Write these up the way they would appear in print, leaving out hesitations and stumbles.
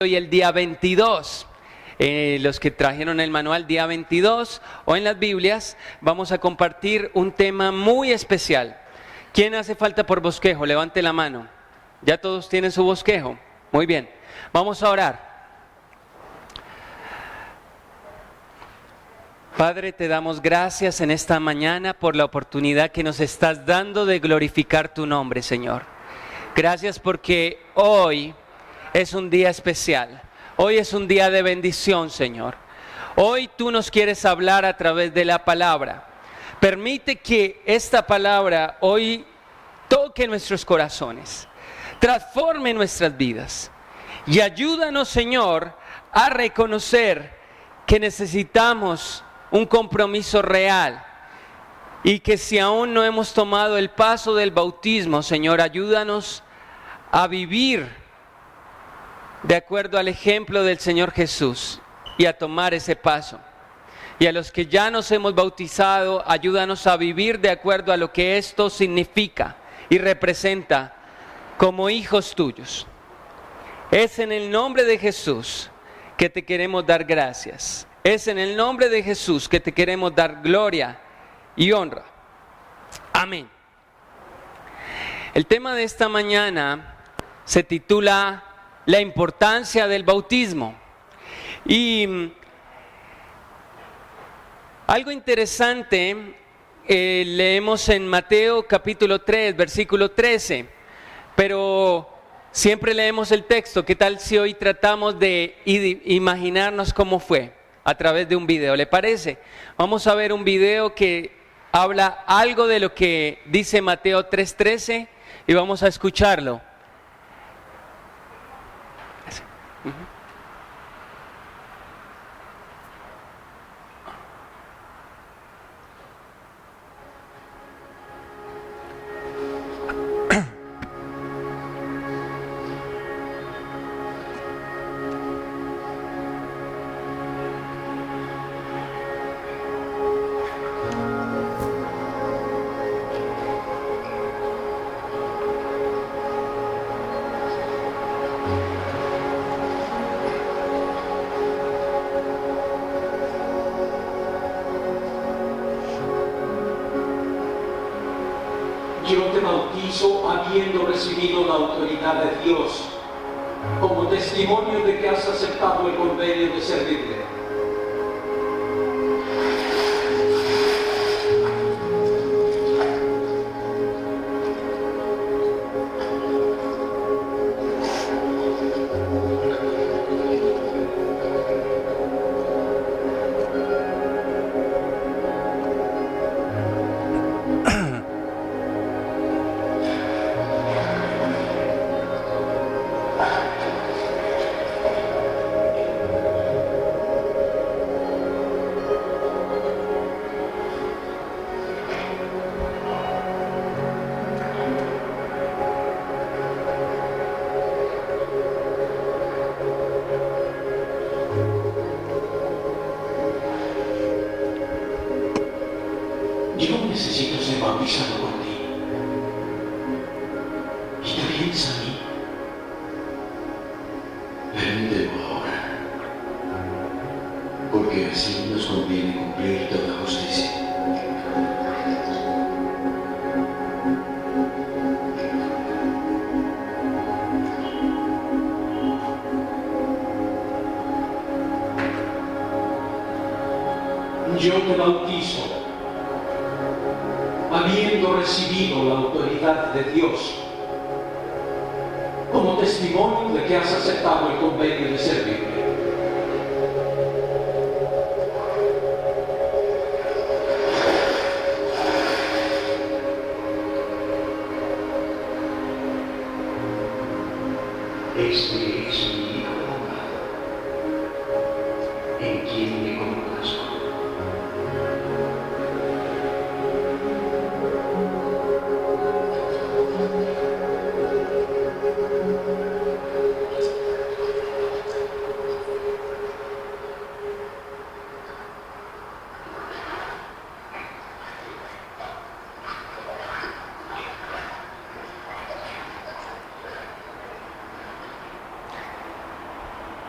Hoy el día 22, los que trajeron el manual día 22 o en las Biblias, vamos a compartir un tema muy especial. ¿Quién hace falta por bosquejo? Levante la mano. ¿Ya todos tienen su bosquejo? Muy bien. Vamos a orar. Padre, te damos gracias en esta mañana por la oportunidad que nos estás dando de glorificar tu nombre, Señor. Gracias porque hoy es un día especial. Hoy es un día de bendición, Señor. Hoy tú nos quieres hablar a través de la palabra. Permite que esta palabra hoy toque nuestros corazones, transforme nuestras vidas y ayúdanos, Señor, a reconocer que necesitamos un compromiso real y que si aún no hemos tomado el paso del bautismo, Señor, ayúdanos a vivir de acuerdo al ejemplo del Señor Jesús y a tomar ese paso. Y a los que ya nos hemos bautizado, ayúdanos a vivir de acuerdo a lo que esto significa y representa como hijos tuyos. Es en el nombre de Jesús que te queremos dar gracias. Es en el nombre de Jesús que te queremos dar gloria y honra. Amén. El tema de esta mañana se titula la importancia del bautismo. Y algo interesante, leemos en Mateo capítulo 3, versículo 13, pero siempre leemos el texto. ¿Qué tal si hoy tratamos de imaginarnos cómo fue a través de un video? ¿Le parece? Vamos a ver un video que habla algo de lo que dice Mateo 3:13 y vamos a escucharlo. Yo te bautizo habiendo recibido la autoridad de Dios, como testimonio de que has aceptado el convenio de servirle. Yo necesito ser bautizado por ti. Y te vienes a mí. Ven, debo ahora. Porque así nos conviene cumplir toda justicia. Yo te bautizo habiendo recibido la autoridad de Dios, como testimonio de que has aceptado el convenio de servirle. Este es mi Hijo amado, en quien me complazco.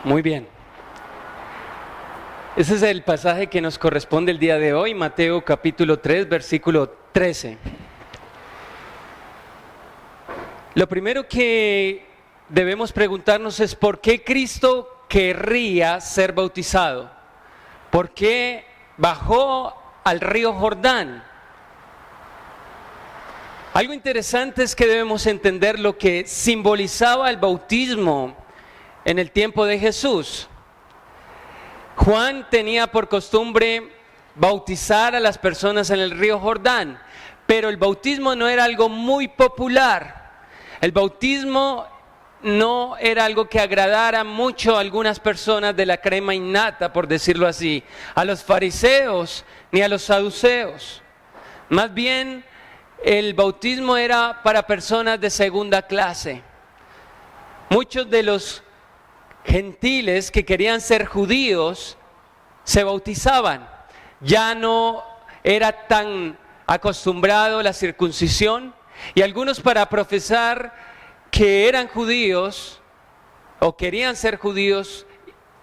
Muy bien. Ese es el pasaje que nos corresponde el día de hoy, Mateo capítulo 3, versículo 13. Lo primero que debemos preguntarnos es ¿por qué Cristo querría ser bautizado? ¿Por qué bajó al río Jordán? Algo interesante es que debemos entender lo que simbolizaba el bautismo en el tiempo de Jesús. Juan tenía por costumbre bautizar a las personas en el río Jordán, pero el bautismo no era algo muy popular. El bautismo no era algo que agradara mucho a algunas personas de la crema innata, por decirlo así, a los fariseos ni a los saduceos. Más bien, el bautismo era para personas de segunda clase. Muchos de los gentiles que querían ser judíos se bautizaban. Ya no era tan acostumbrado la circuncisión y algunos, para profesar que eran judíos o querían ser judíos,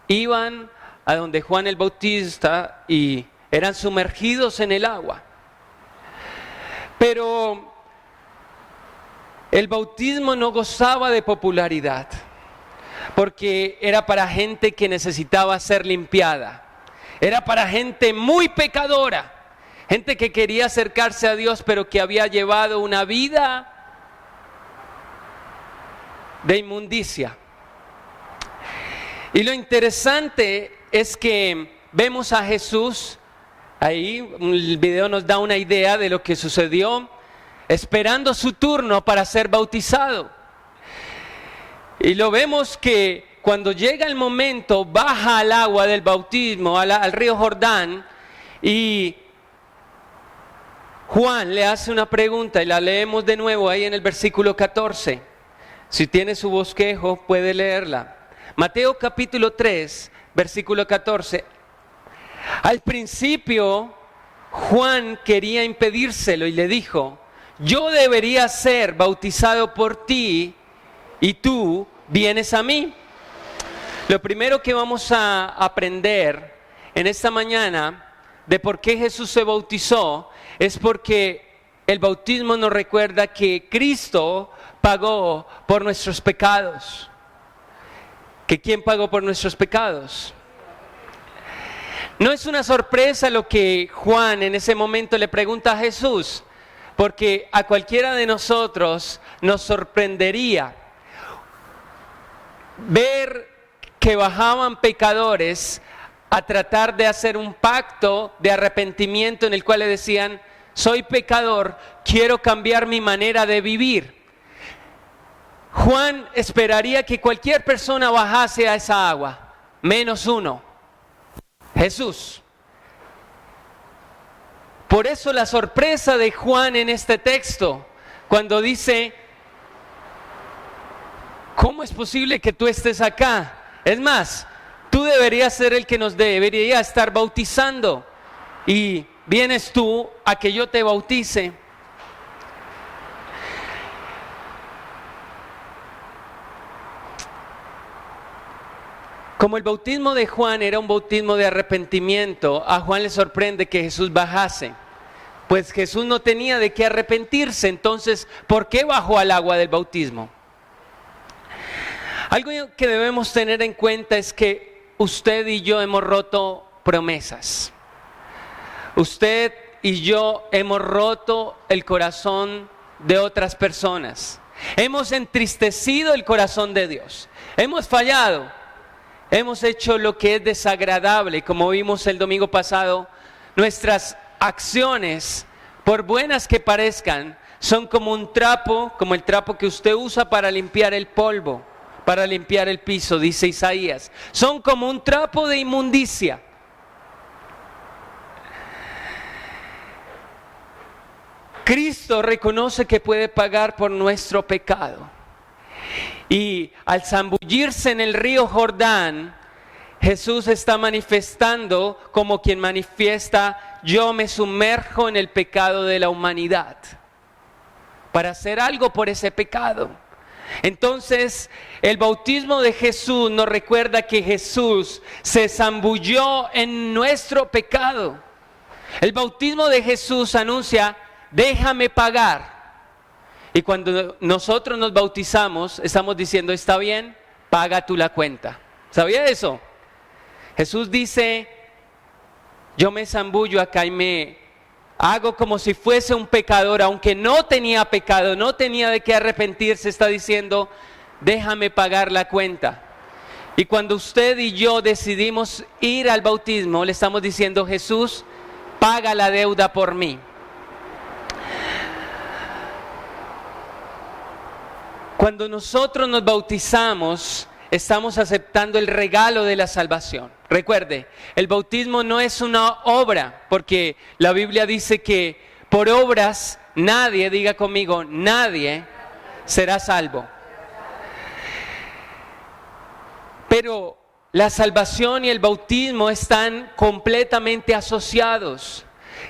iban a donde Juan el Bautista y eran sumergidos en el agua. Pero el bautismo no gozaba de popularidad, porque era para gente que necesitaba ser limpiada. Era para gente muy pecadora, gente que quería acercarse a Dios, pero que había llevado una vida de inmundicia. Y lo interesante es que vemos a Jesús, ahí el video nos da una idea de lo que sucedió, esperando su turno para ser bautizado. Y lo vemos que cuando llega el momento, baja al agua del bautismo, al río Jordán, y Juan le hace una pregunta y la leemos de nuevo ahí en el versículo 14. Si tiene su bosquejo, puede leerla. Mateo capítulo 3, versículo 14. Al principio, Juan quería impedírselo y le dijo: yo debería ser bautizado por ti y tú vienes a mí. Lo primero que vamos a aprender en esta mañana de por qué Jesús se bautizó es porque el bautismo nos recuerda que Cristo pagó por nuestros pecados. ¿Que quién pagó por nuestros pecados? No es una sorpresa lo que Juan en ese momento le pregunta a Jesús, porque a cualquiera de nosotros nos sorprendería ver que bajaban pecadores a tratar de hacer un pacto de arrepentimiento en el cual le decían: soy pecador, quiero cambiar mi manera de vivir. Juan esperaría que cualquier persona bajase a esa agua, menos uno: Jesús. Por eso la sorpresa de Juan en este texto, cuando dice: ¿cómo es posible que tú estés acá? Es más, tú deberías ser el que nos debería estar bautizando, y vienes tú a que yo te bautice. Como el bautismo de Juan era un bautismo de arrepentimiento, a Juan le sorprende que Jesús bajase. Pues Jesús no tenía de qué arrepentirse, entonces, ¿por qué bajó al agua del bautismo? Algo que debemos tener en cuenta es que usted y yo hemos roto promesas. Usted y yo hemos roto el corazón de otras personas. Hemos entristecido el corazón de Dios. Hemos fallado. Hemos hecho lo que es desagradable. Como vimos el domingo pasado, nuestras acciones, por buenas que parezcan, son como un trapo, como el trapo que usted usa para limpiar el polvo, para limpiar el piso, dice Isaías. Son como un trapo de inmundicia. Cristo reconoce que puede pagar por nuestro pecado. Y al zambullirse en el río Jordán, Jesús está manifestando como quien manifiesta: yo me sumerjo en el pecado de la humanidad, para hacer algo por ese pecado. Entonces, el bautismo de Jesús nos recuerda que Jesús se zambulló en nuestro pecado. El bautismo de Jesús anuncia, déjame pagar. Y cuando nosotros nos bautizamos, estamos diciendo, está bien, paga tú la cuenta. ¿Sabía eso? Jesús dice, yo me zambullo acá y me hago como si fuese un pecador, aunque no tenía pecado, no tenía de qué arrepentirse, está diciendo, déjame pagar la cuenta. Y cuando usted y yo decidimos ir al bautismo, le estamos diciendo, Jesús, paga la deuda por mí. Cuando nosotros nos bautizamos, estamos aceptando el regalo de la salvación. Recuerde, el bautismo no es una obra, porque la Biblia dice que por obras nadie, diga conmigo, nadie será salvo. Pero la salvación y el bautismo están completamente asociados.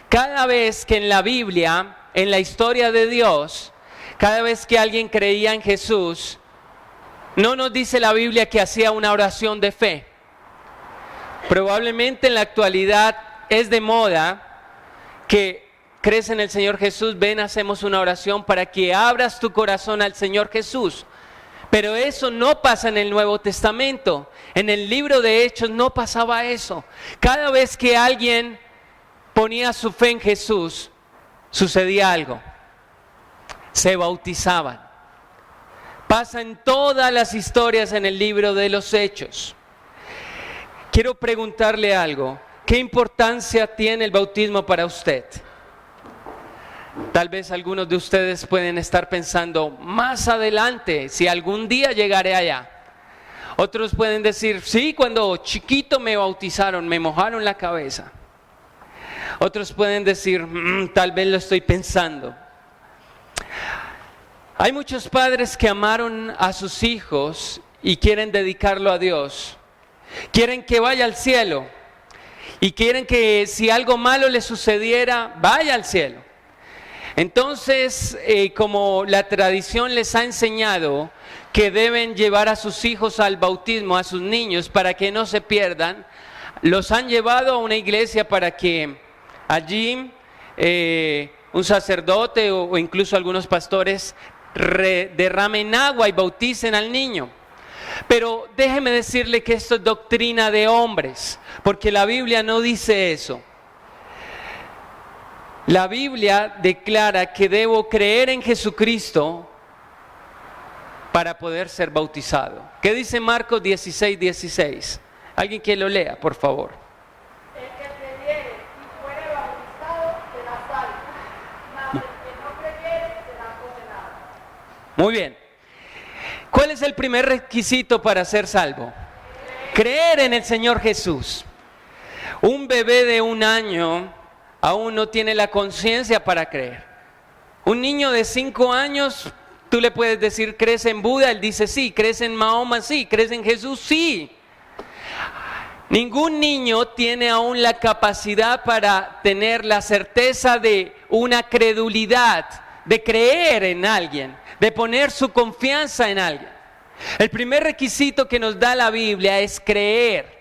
Cada vez que en la Biblia, en la historia de Dios, cada vez que alguien creía en Jesús, no nos dice la Biblia que hacía una oración de fe. Probablemente en la actualidad es de moda que crees en el Señor Jesús, ven, hacemos una oración para que abras tu corazón al Señor Jesús. Pero eso no pasa en el Nuevo Testamento. En el libro de Hechos no pasaba eso. Cada vez que alguien ponía su fe en Jesús, sucedía algo. Se bautizaban. Pasa en todas las historias en el libro de los Hechos. Quiero preguntarle algo. ¿Qué importancia tiene el bautismo para usted? Tal vez algunos de ustedes pueden estar pensando, más adelante, si algún día llegaré allá. Otros pueden decir, sí, cuando chiquito me bautizaron, me mojaron la cabeza. Otros pueden decir, tal vez lo estoy pensando. Hay muchos padres que amaron a sus hijos y quieren dedicarlo a Dios. Quieren que vaya al cielo y quieren que si algo malo le sucediera, vaya al cielo. Entonces, como la tradición les ha enseñado que deben llevar a sus hijos al bautismo, a sus niños, para que no se pierdan, los han llevado a una iglesia para que allí un sacerdote o incluso algunos pastores derramen agua y bauticen al niño. Pero déjeme decirle que esto es doctrina de hombres, porque la Biblia no dice eso. La Biblia declara que debo creer en Jesucristo para poder ser bautizado. ¿Qué dice Marcos 16:16? Alguien que lo lea, por favor. El que creyere y fuere bautizado será salvo, mas el que no creyere será condenado. Muy bien. ¿Cuál es el primer requisito para ser salvo? Creer en el Señor Jesús. Un bebé de 1 año aún no tiene la conciencia para creer. Un niño de 5 años, tú le puedes decir, ¿crees en Buda? Él dice sí. ¿Crees en Mahoma? Sí. ¿Crees en Jesús? Sí. Ningún niño tiene aún la capacidad para tener la certeza de una credulidad, de creer en alguien, de poner su confianza en alguien. El primer requisito que nos da la Biblia es creer.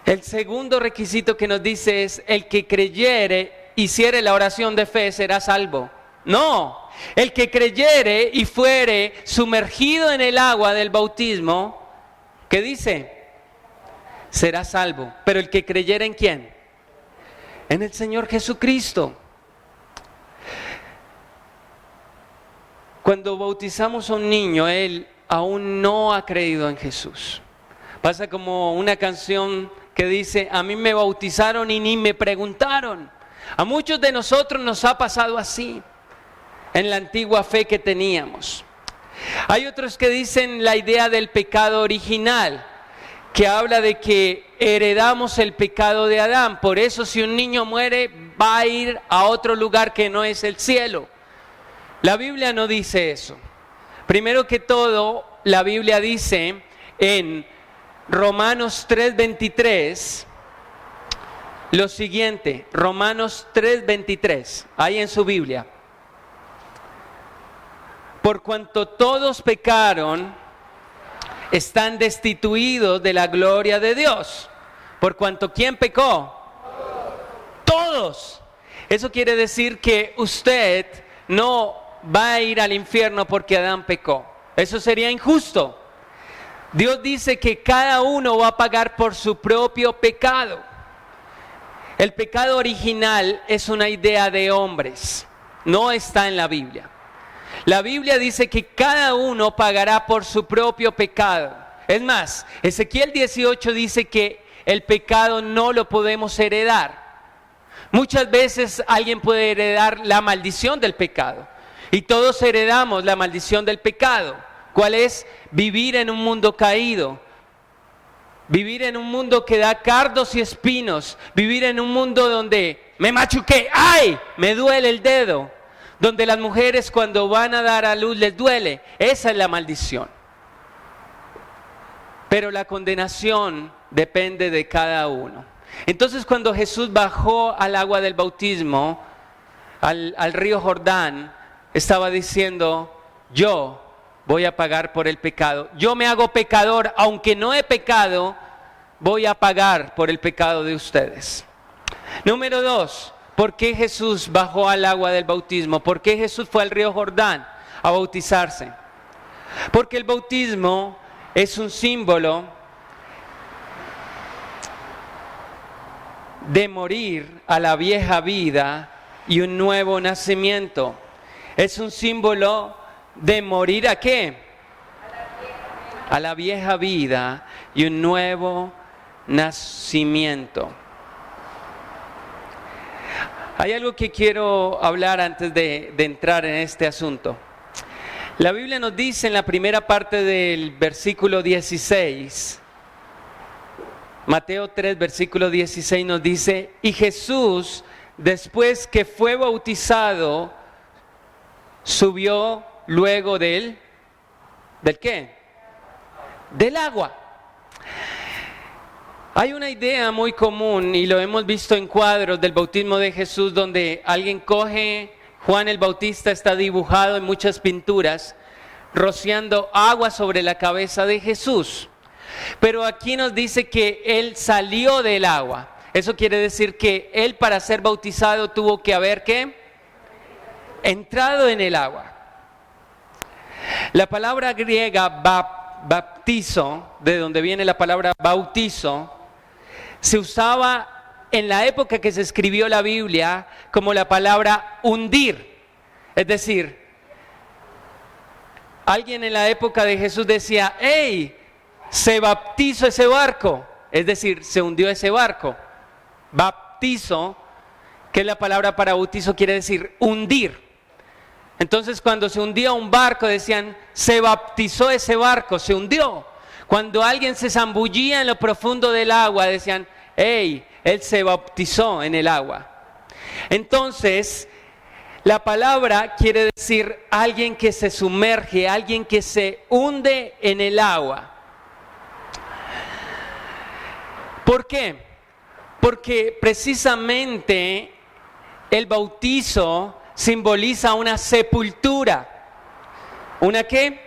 El segundo requisito que nos dice es, el que creyere, hiciere la oración de fe, será salvo. No, el que creyere y fuere sumergido en el agua del bautismo, ¿qué dice? Será salvo. Pero el que creyere, ¿en quién? En el Señor Jesucristo. Cuando bautizamos a un niño, él aún no ha creído en Jesús. Pasa como una canción que dice, a mí me bautizaron y ni me preguntaron. A muchos de nosotros nos ha pasado así, en la antigua fe que teníamos. Hay otros que dicen la idea del pecado original, que habla de que heredamos el pecado de Adán. Por eso si un niño muere, va a ir a otro lugar que no es el cielo. La Biblia no dice eso. Primero que todo, la Biblia dice en Romanos 3:23 lo siguiente. Romanos 3:23, ahí en su Biblia. por cuanto todos pecaron, están destituidos de la gloria de Dios. Por cuanto, ¿quién pecó? Todos. Eso quiere decir que usted no va a ir al infierno porque Adán pecó. Eso sería injusto. Dios dice que cada uno va a pagar por su propio pecado. El pecado original es una idea de hombres, no está en la Biblia. La Biblia dice que cada uno pagará por su propio pecado. Es más, Ezequiel 18 dice que el pecado no lo podemos heredar. Muchas veces alguien puede heredar la maldición del pecado. Y todos heredamos la maldición del pecado. ¿Cuál es? Vivir en un mundo caído. Vivir en un mundo que da cardos y espinos. Vivir en un mundo donde me machuqué, ¡ay! Me duele el dedo. Donde las mujeres cuando van a dar a luz les duele. Esa es la maldición. Pero la condenación depende de cada uno. Entonces cuando Jesús bajó al agua del bautismo, al río Jordán, estaba diciendo, yo voy a pagar por el pecado. Yo me hago pecador, aunque no he pecado, voy a pagar por el pecado de ustedes. Número 2, ¿por qué Jesús bajó al agua del bautismo? ¿Por qué Jesús fue al río Jordán a bautizarse? Porque el bautismo es un símbolo de morir a la vieja vida y un nuevo nacimiento. Es un símbolo de morir ¿a qué? A la vieja vida y un nuevo nacimiento. Hay algo que quiero hablar antes de entrar en este asunto. La Biblia nos dice en la primera parte del versículo 16, Mateo 3, versículo 16 nos dice, y Jesús, después que fue bautizado, subió luego ¿del qué? Del agua. Hay una idea muy común y lo hemos visto en cuadros del bautismo de Jesús donde alguien coge, Juan el Bautista está dibujado en muchas pinturas, rociando agua sobre la cabeza de Jesús. Pero aquí nos dice que él salió del agua. Eso quiere decir que él para ser bautizado tuvo que haber ¿qué? Entrado en el agua. La palabra griega baptizo, de donde viene la palabra bautizo, se usaba en la época que se escribió la Biblia como la palabra hundir. Es decir, alguien en la época de Jesús decía, ¡hey! Se baptizó ese barco. Es decir, se hundió ese barco. Baptizo, que es la palabra para bautizo, quiere decir hundir. Entonces cuando se hundía un barco decían, se baptizó ese barco, se hundió. Cuando alguien se zambullía en lo profundo del agua decían, hey, él se bautizó en el agua. Entonces, la palabra quiere decir alguien que se sumerge, alguien que se hunde en el agua. ¿Por qué? Porque precisamente el bautizo simboliza una sepultura. ¿Una qué?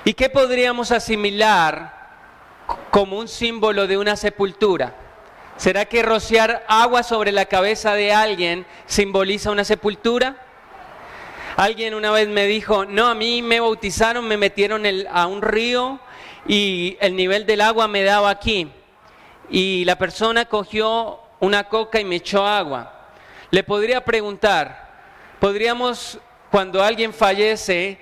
¿Y qué podríamos asimilar como un símbolo de una sepultura? ¿Será que rociar agua sobre la cabeza de alguien simboliza una sepultura? Alguien una vez me dijo, no, a mí me bautizaron, me metieron a un río y el nivel del agua me daba aquí. Y la persona cogió una coca y me echó agua. Le podría preguntar, ¿podríamos, cuando alguien fallece,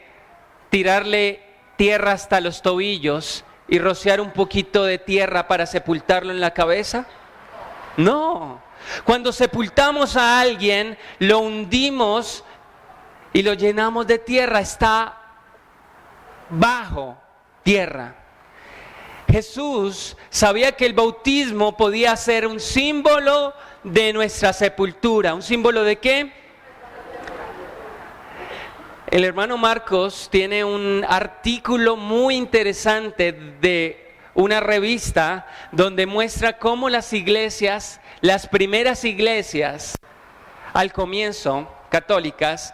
tirarle tierra hasta los tobillos y rociar un poquito de tierra para sepultarlo en la cabeza? No. Cuando sepultamos a alguien, lo hundimos y lo llenamos de tierra, está bajo tierra. Jesús sabía que el bautismo podía ser un símbolo de nuestra sepultura. ¿Un símbolo de qué? El hermano Marcos tiene un artículo muy interesante de una revista donde muestra cómo las iglesias, las primeras iglesias al comienzo, católicas,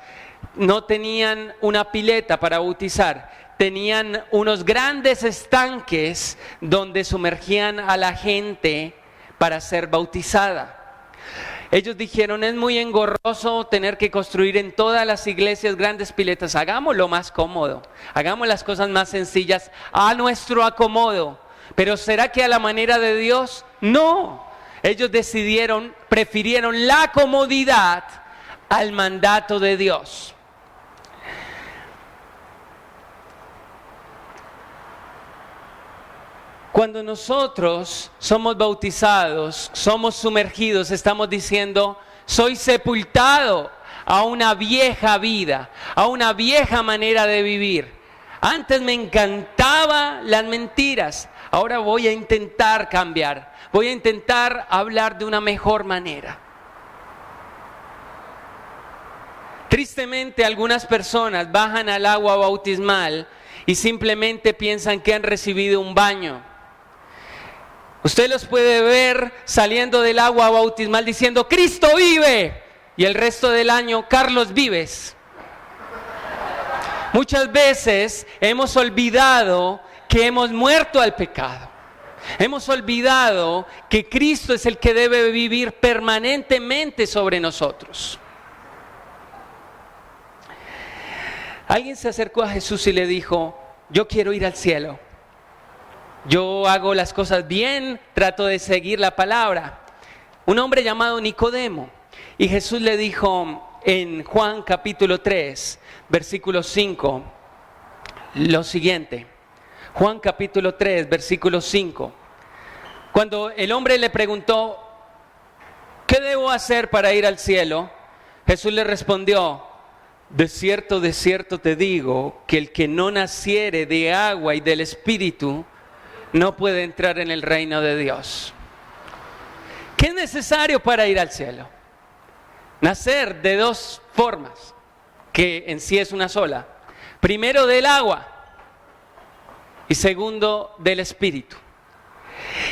no tenían una pileta para bautizar, tenían unos grandes estanques donde sumergían a la gente para ser bautizada. Ellos dijeron, es muy engorroso tener que construir en todas las iglesias grandes piletas, hagámoslo más cómodo, hagamos las cosas más sencillas a nuestro acomodo. Pero ¿será que a la manera de Dios? No, ellos prefirieron la comodidad al mandato de Dios. Cuando nosotros somos bautizados, somos sumergidos, estamos diciendo, soy sepultado a una vieja vida, a una vieja manera de vivir. Antes me encantaban las mentiras, ahora voy a intentar cambiar, voy a intentar hablar de una mejor manera. Tristemente, algunas personas bajan al agua bautismal y simplemente piensan que han recibido un baño. Usted los puede ver saliendo del agua bautismal diciendo, Cristo vive, y el resto del año, Carlos Vives. Muchas veces hemos olvidado que hemos muerto al pecado. Hemos olvidado que Cristo es el que debe vivir permanentemente sobre nosotros. Alguien se acercó a Jesús y le dijo, yo quiero ir al cielo. Yo hago las cosas bien, trato de seguir la palabra. Un hombre llamado Nicodemo. Y Jesús le dijo en Juan capítulo 3, versículo 5, lo siguiente. Juan capítulo 3, versículo 5. Cuando el hombre le preguntó, ¿qué debo hacer para ir al cielo? Jesús le respondió, de cierto te digo, que el que no naciere de agua y del Espíritu, no puede entrar en el reino de Dios. ¿Qué es necesario para ir al cielo? Nacer de dos formas, que en sí es una sola. Primero del agua y segundo del Espíritu.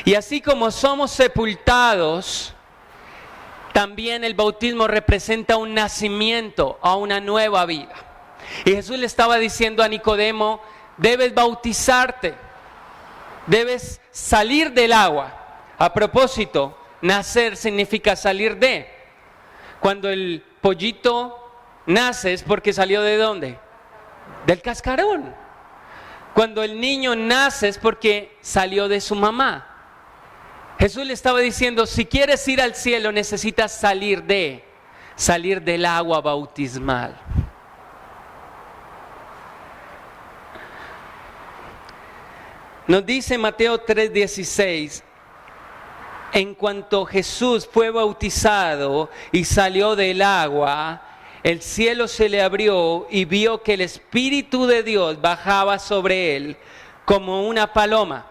Y así como somos sepultados, también el bautismo representa un nacimiento a una nueva vida. Y Jesús le estaba diciendo a Nicodemo, debes bautizarte. Debes salir del agua. A propósito, nacer significa salir de. Cuando el pollito nace es porque salió ¿de dónde? Del cascarón. Cuando el niño nace es porque salió de su mamá. Jesús le estaba diciendo, si quieres ir al cielo necesitas salir del agua bautismal. Nos dice Mateo 3:16, en cuanto Jesús fue bautizado y salió del agua, el cielo se le abrió y vio que el Espíritu de Dios bajaba sobre él como una paloma.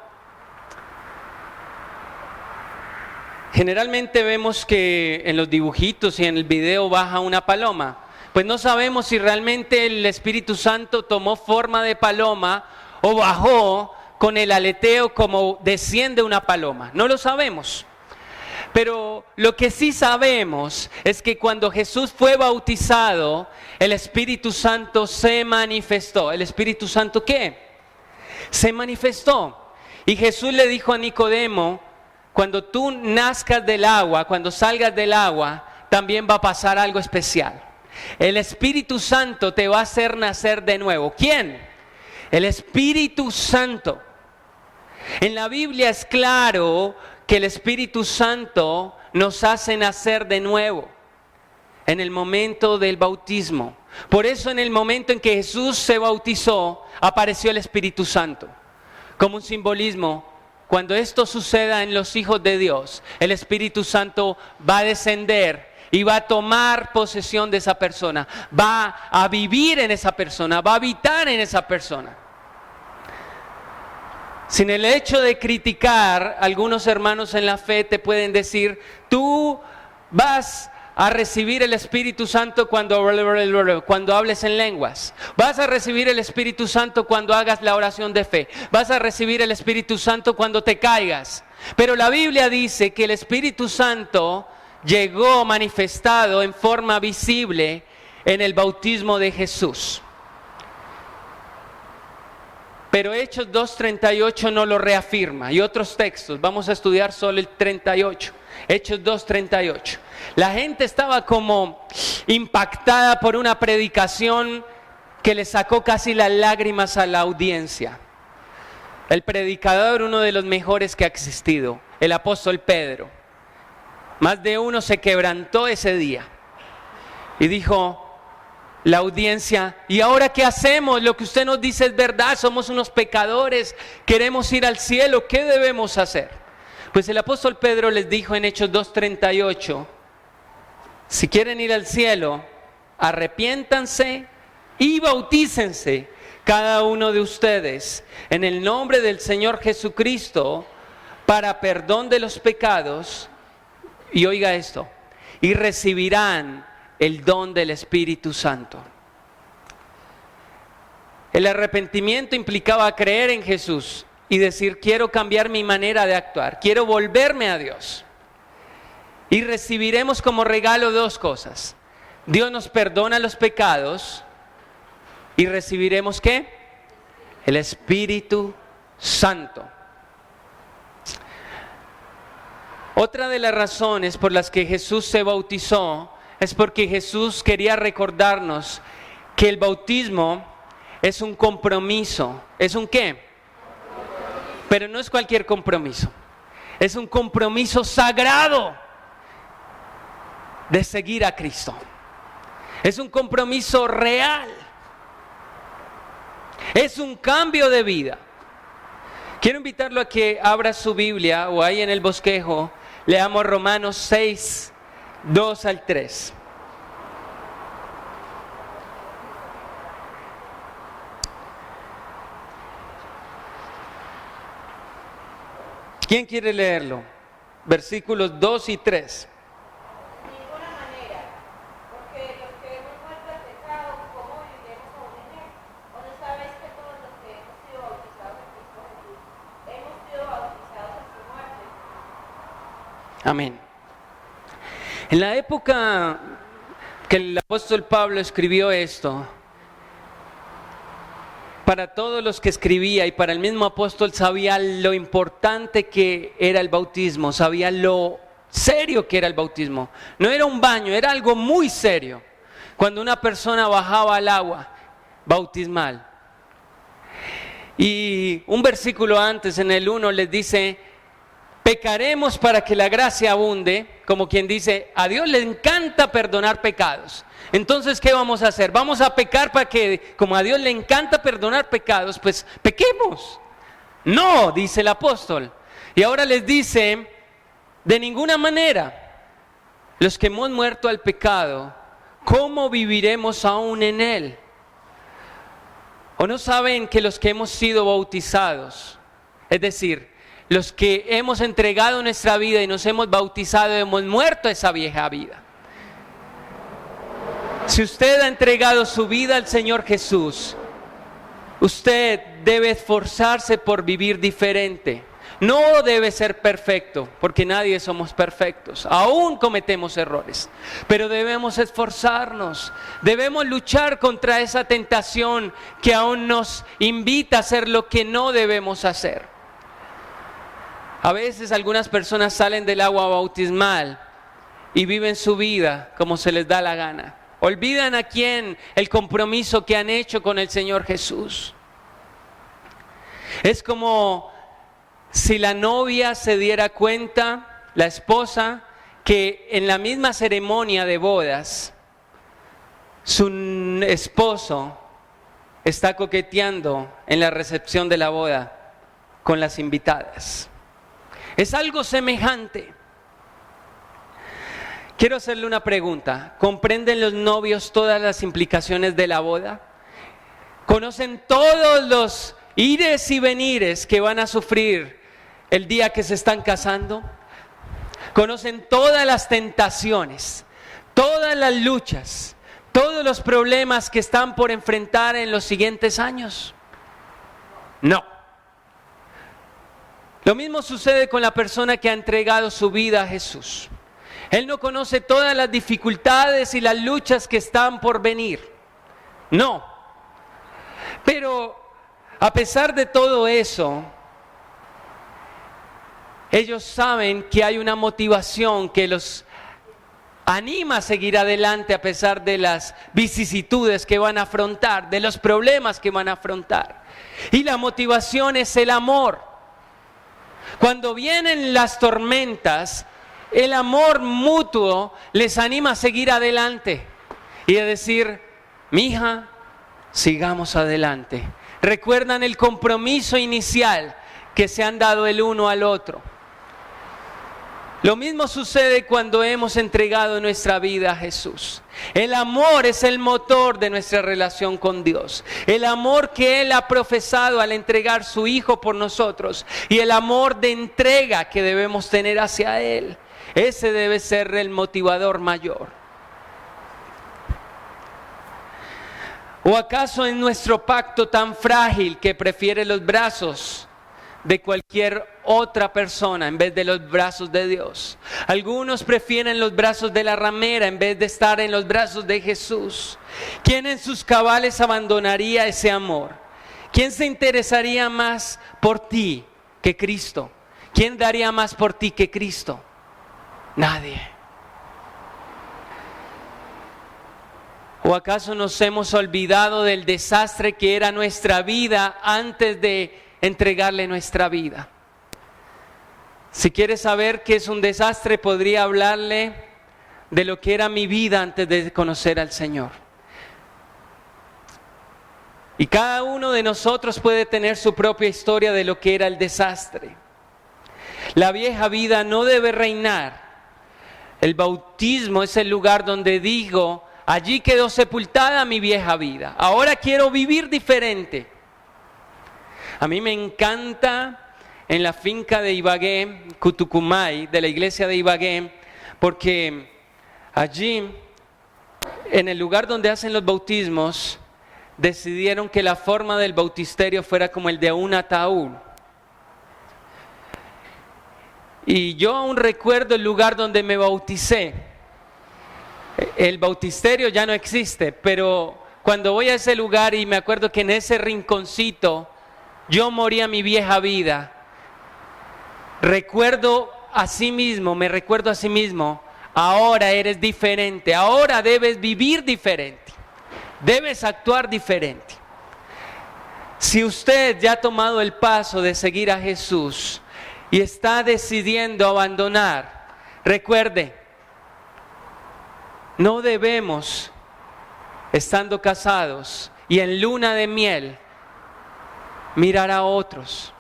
Generalmente vemos que en los dibujitos y en el video baja una paloma. Pues no sabemos si realmente el Espíritu Santo tomó forma de paloma o bajó con el aleteo como desciende una paloma. No lo sabemos. Pero lo que sí sabemos es que cuando Jesús fue bautizado, el Espíritu Santo se manifestó. ¿El Espíritu Santo qué? Se manifestó. Y Jesús le dijo a Nicodemo, cuando tú nazcas del agua, cuando salgas del agua, también va a pasar algo especial. El Espíritu Santo te va a hacer nacer de nuevo. ¿Quién? El Espíritu Santo. En la Biblia es claro que el Espíritu Santo nos hace nacer de nuevo en el momento del bautismo. Por eso en el momento en que Jesús se bautizó, apareció el Espíritu Santo. Como un simbolismo, cuando esto suceda en los hijos de Dios, el Espíritu Santo va a descender y va a tomar posesión de esa persona, va a vivir en esa persona, va a habitar en esa persona. Sin el hecho de criticar, algunos hermanos en la fe te pueden decir, tú vas a recibir el Espíritu Santo cuando hables en lenguas. Vas a recibir el Espíritu Santo cuando hagas la oración de fe. Vas a recibir el Espíritu Santo cuando te caigas. Pero la Biblia dice que el Espíritu Santo llegó manifestado en forma visible en el bautismo de Jesús. Pero Hechos 2:38 no lo reafirma. Y otros textos, vamos a estudiar solo el 38. Hechos 2:38. La gente estaba como impactada por una predicación que le sacó casi las lágrimas a la audiencia. El predicador, uno de los mejores que ha existido, el apóstol Pedro. Más de uno se quebrantó ese día y dijo: la audiencia, ¿y ahora qué hacemos? Lo que usted nos dice es verdad, somos unos pecadores, queremos ir al cielo, ¿qué debemos hacer? Pues el apóstol Pedro les dijo en Hechos 2:38, si quieren ir al cielo, arrepiéntanse y bautícense cada uno de ustedes en el nombre del Señor Jesucristo para perdón de los pecados, y oiga esto, y recibirán el don del Espíritu Santo. El arrepentimiento implicaba creer en Jesús y decir: quiero cambiar mi manera de actuar, quiero volverme a Dios. Y recibiremos como regalo dos cosas: Dios nos perdona los pecados, y recibiremos ¿qué? El Espíritu Santo. Otra de las razones por las que Jesús se bautizó es porque Jesús quería recordarnos que el bautismo es un compromiso. ¿Es un qué? Pero no es cualquier compromiso. Es un compromiso sagrado de seguir a Cristo. Es un compromiso real. Es un cambio de vida. Quiero invitarlo a que abra su Biblia o ahí en el bosquejo. Leamos Romanos 6, 2 al 3. ¿Quién quiere leerlo? Versículos 2 y 3. De ninguna manera, porque los que hemos muerto al pecado, ¿cómo viviremos aún en él? ¿O no sabéis que todos los que hemos sido bautizados en Cristo Jesús, hemos sido bautizados en su muerte? Amén. En la época que el apóstol Pablo escribió esto, para todos los que escribía y para el mismo apóstol, sabía lo importante que era el bautismo, sabía lo serio que era el bautismo. No era un baño, era algo muy serio. Cuando una persona bajaba al agua bautismal. Y un versículo antes, en el 1, les dice: pecaremos para que la gracia abunde, como quien dice, a Dios le encanta perdonar pecados. Entonces, ¿qué vamos a hacer? Vamos a pecar para que, como a Dios le encanta perdonar pecados, pues pequemos. No, dice el apóstol. Y ahora les dice: de ninguna manera, los que hemos muerto al pecado, ¿cómo viviremos aún en él? ¿O no saben que los que hemos sido bautizados, es decir, los que hemos entregado nuestra vida y nos hemos bautizado, hemos muerto a esa vieja vida? Si usted ha entregado su vida al Señor Jesús, usted debe esforzarse por vivir diferente. No debe ser perfecto, porque nadie somos perfectos. Aún cometemos errores, pero debemos esforzarnos. Debemos luchar contra esa tentación que aún nos invita a hacer lo que no debemos hacer. A veces algunas personas salen del agua bautismal y viven su vida como se les da la gana. Olvidan a quién, el compromiso que han hecho con el Señor Jesús. Es como si la novia se diera cuenta, la esposa, que en la misma ceremonia de bodas, su esposo está coqueteando en la recepción de la boda con las invitadas. Es algo semejante. Quiero hacerle una pregunta. ¿Comprenden los novios todas las implicaciones de la boda? ¿Conocen todos los ires y venires que van a sufrir el día que se están casando? ¿Conocen todas las tentaciones, todas las luchas, todos los problemas que están por enfrentar en los siguientes años? No. Lo mismo sucede con la persona que ha entregado su vida a Jesús. Él no conoce todas las dificultades y las luchas que están por venir. No. Pero a pesar de todo eso, ellos saben que hay una motivación que los anima a seguir adelante a pesar de las vicisitudes que van a afrontar, de los problemas que van a afrontar. Y la motivación es el amor. Cuando vienen las tormentas, el amor mutuo les anima a seguir adelante y a decir, mija, sigamos adelante. Recuerdan el compromiso inicial que se han dado el uno al otro. Lo mismo sucede cuando hemos entregado nuestra vida a Jesús. El amor es el motor de nuestra relación con Dios. El amor que Él ha profesado al entregar su Hijo por nosotros. Y el amor de entrega que debemos tener hacia Él. Ese debe ser el motivador mayor. ¿O acaso en nuestro pacto tan frágil que prefiere los brazos de cualquier otra persona en vez de los brazos de Dios? Algunos prefieren los brazos de la ramera en vez de estar en los brazos de Jesús. ¿Quién en sus cabales abandonaría ese amor? ¿Quién se interesaría más por ti que Cristo? ¿Quién daría más por ti que Cristo? Nadie. ¿O acaso nos hemos olvidado del desastre que era nuestra vida antes de entregarle nuestra vida? Si quieres saber qué es un desastre, podría hablarle de lo que era mi vida antes de conocer al Señor. Y cada uno de nosotros puede tener su propia historia de lo que era el desastre. La vieja vida no debe reinar. El bautismo es el lugar donde digo, allí quedó sepultada mi vieja vida. Ahora quiero vivir diferente. A mí me encanta en la finca de Ibagué, Cutucumay, de la iglesia de Ibagué, porque allí, en el lugar donde hacen los bautismos, decidieron que la forma del bautisterio fuera como el de un ataúd. Y yo aún recuerdo el lugar donde me bauticé. El bautisterio ya no existe, pero cuando voy a ese lugar y me acuerdo que en ese rinconcito yo morí a mi vieja vida, me recuerdo a sí mismo, ahora eres diferente, ahora debes vivir diferente, debes actuar diferente. Si usted ya ha tomado el paso de seguir a Jesús y está decidiendo abandonar, recuerde, no debemos, estando casados y en luna de miel, mirar a otros.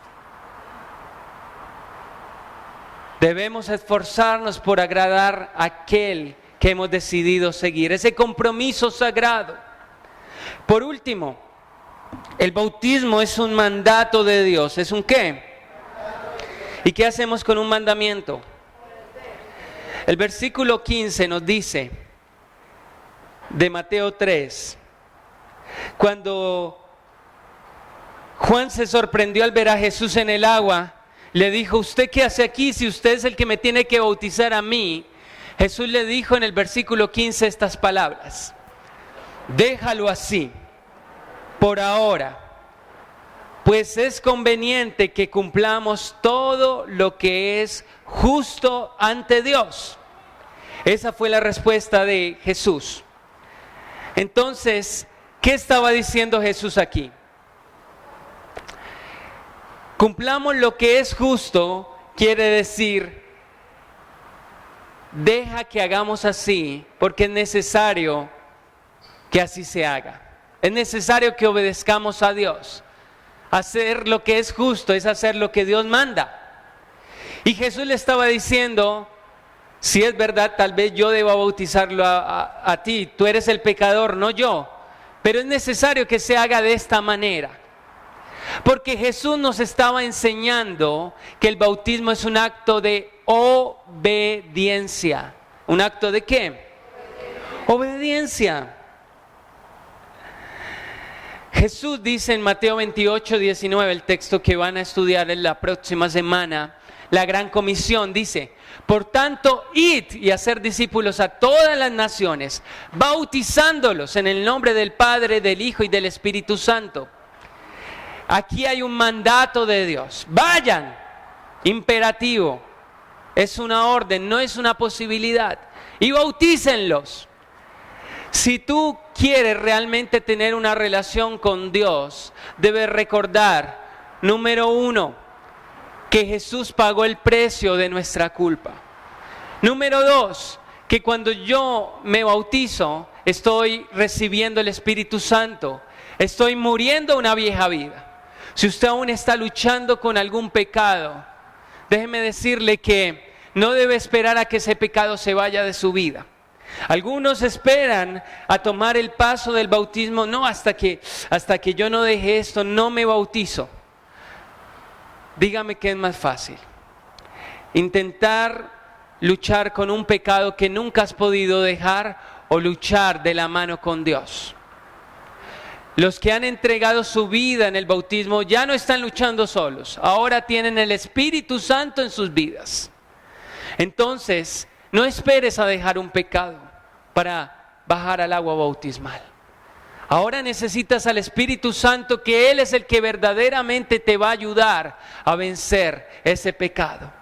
Debemos esforzarnos por agradar a aquel que hemos decidido seguir, ese compromiso sagrado. Por último, el bautismo es un mandato de Dios. ¿Es un qué? ¿Y qué hacemos con un mandamiento? El versículo 15 nos dice, de Mateo 3, cuando Juan se sorprendió al ver a Jesús en el agua, le dijo, ¿usted qué hace aquí si usted es el que me tiene que bautizar a mí? Jesús le dijo en el versículo 15 estas palabras, déjalo así, por ahora, pues es conveniente que cumplamos todo lo que es justo ante Dios. Esa fue la respuesta de Jesús. Entonces, ¿qué estaba diciendo Jesús aquí? Cumplamos lo que es justo, quiere decir, deja que hagamos así, porque es necesario que así se haga. Es necesario que obedezcamos a Dios. Hacer lo que es justo es hacer lo que Dios manda. Y Jesús le estaba diciendo, si es verdad, tal vez yo deba bautizarlo a ti, tú eres el pecador, no yo. Pero es necesario que se haga de esta manera. Porque Jesús nos estaba enseñando que el bautismo es un acto de obediencia. ¿Un acto de qué? Obediencia. Jesús dice en Mateo 28, 19, el texto que van a estudiar en la próxima semana, la gran comisión dice: por tanto, id y hacer discípulos a todas las naciones, bautizándolos en el nombre del Padre, del Hijo y del Espíritu Santo. Aquí hay un mandato de Dios. Vayan, imperativo. Es una orden, no es una posibilidad. Y bautícenlos. Si tú quieres realmente tener una relación con Dios, debes recordar, número 1, que Jesús pagó el precio de nuestra culpa. Número 2, que cuando yo me bautizo, estoy recibiendo el Espíritu Santo. Estoy muriendo a una vieja vida. Si usted aún está luchando con algún pecado, déjeme decirle que no debe esperar a que ese pecado se vaya de su vida. Algunos esperan a tomar el paso del bautismo. No, hasta que yo no deje esto, no me bautizo. Dígame qué es más fácil: intentar luchar con un pecado que nunca has podido dejar, o luchar de la mano con Dios. Los que han entregado su vida en el bautismo ya no están luchando solos, ahora tienen el Espíritu Santo en sus vidas. Entonces, no esperes a dejar un pecado para bajar al agua bautismal. Ahora necesitas al Espíritu Santo, que Él es el que verdaderamente te va a ayudar a vencer ese pecado.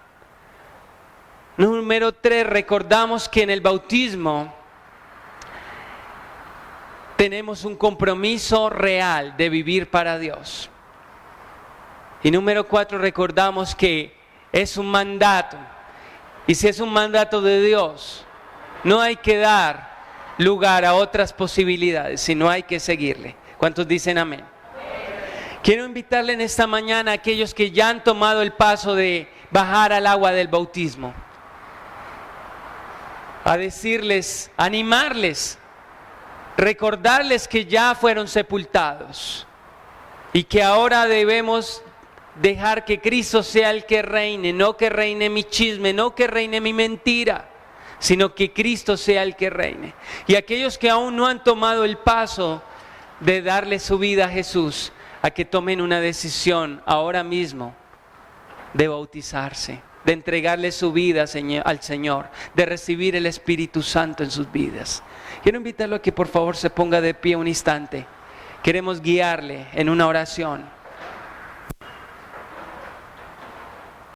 Número 3, recordamos que en el bautismo tenemos un compromiso real de vivir para Dios. Y número 4, recordamos que es un mandato. Y si es un mandato de Dios, no hay que dar lugar a otras posibilidades, sino hay que seguirle. ¿Cuántos dicen amén? Quiero invitarle en esta mañana a aquellos que ya han tomado el paso de bajar al agua del bautismo, a decirles, animarles, recordarles que ya fueron sepultados y que ahora debemos dejar que Cristo sea el que reine, no que reine mi chisme, no que reine mi mentira, sino que Cristo sea el que reine. Y aquellos que aún no han tomado el paso de darle su vida a Jesús, a que tomen una decisión ahora mismo de bautizarse, de entregarle su vida al Señor, de recibir el Espíritu Santo en sus vidas. Quiero invitarlo a que por favor se ponga de pie un instante. Queremos guiarle en una oración.